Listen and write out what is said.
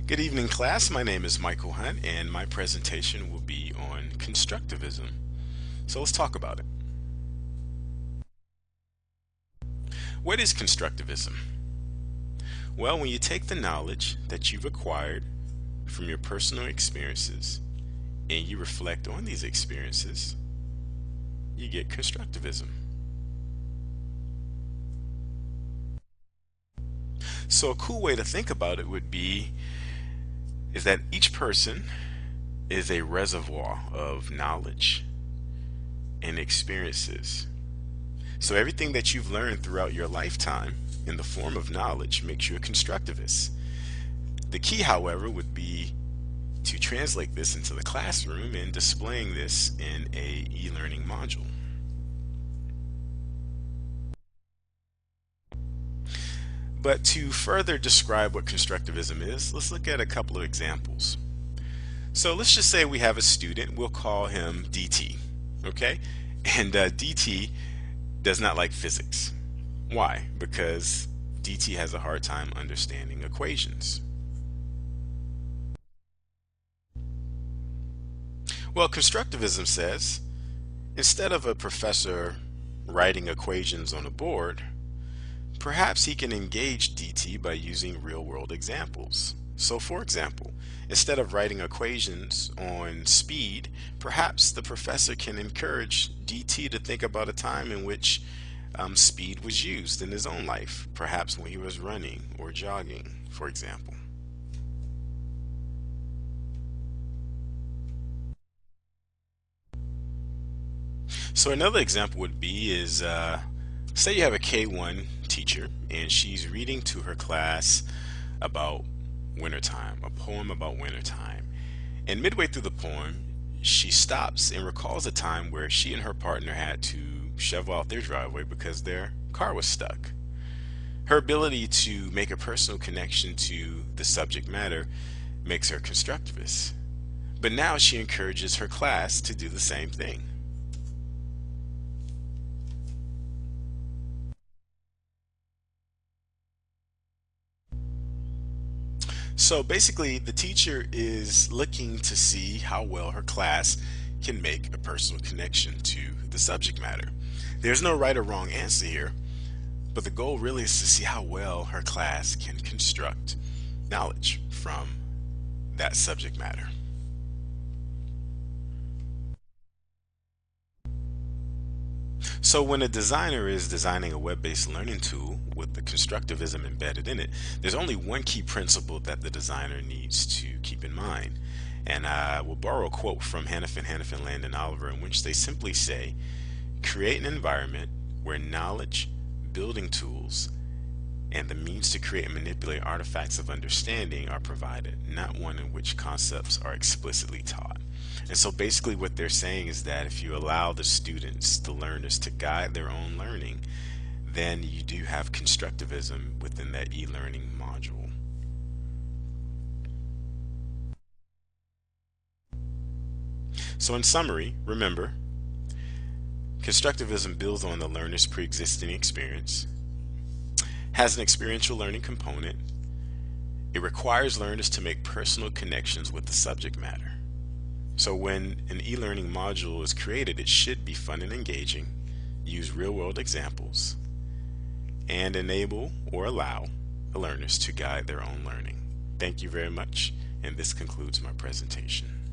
Good evening, class. My name is Michael Hunt, and my presentation will be on constructivism. So let's talk about it. What is constructivism? Well, when you take the knowledge that you've acquired from your personal experiences and you reflect on these experiences, you get constructivism. So a cool way to think about it would be is that each person is a reservoir of knowledge and experiences. So everything that you've learned throughout your lifetime in the form of knowledge makes you a constructivist. The key, however, would be to translate this into the classroom and displaying this in a e-learning module. But to further describe what constructivism is, let's look at a couple of examples. So let's just say we have a student, we'll call him DT, okay? And DT does not like physics. Why? Because DT has a hard time understanding equations. Well, constructivism says, instead of a professor writing equations on a board, perhaps he can engage DT by using real-world examples. So for example, instead of writing equations on speed, perhaps the professor can encourage DT to think about a time in which speed was used in his own life, perhaps when he was running or jogging, for example. So another example would be is say you have a K1 teacher and she's reading to her class about wintertime, a poem about wintertime. And midway through the poem, she stops and recalls a time where she and her partner had to shovel out their driveway because their car was stuck. Her ability to make a personal connection to the subject matter makes her constructivist. But now she encourages her class to do the same thing. So basically, the teacher is looking to see how well her class can make a personal connection to the subject matter. There's no right or wrong answer here, but the goal really is to see how well her class can construct knowledge from that subject matter. So when a designer is designing a web-based learning tool with the constructivism embedded in it, there's only one key principle that the designer needs to keep in mind. And I will borrow a quote from Hannafin, Land, and Oliver, in which they simply say, create an environment where knowledge, building tools, and the means to create and manipulate artifacts of understanding are provided, not one in which concepts are explicitly taught. And so basically what they're saying is that if you allow the students, the learners, to guide their own learning, then you do have constructivism within that e-learning module. So in summary, remember, constructivism builds on the learner's pre-existing experience, has an experiential learning component, it requires learners to make personal connections with the subject matter. So when an e-learning module is created, it should be fun and engaging, use real-world examples, and enable or allow the learners to guide their own learning. Thank you very much, and this concludes my presentation.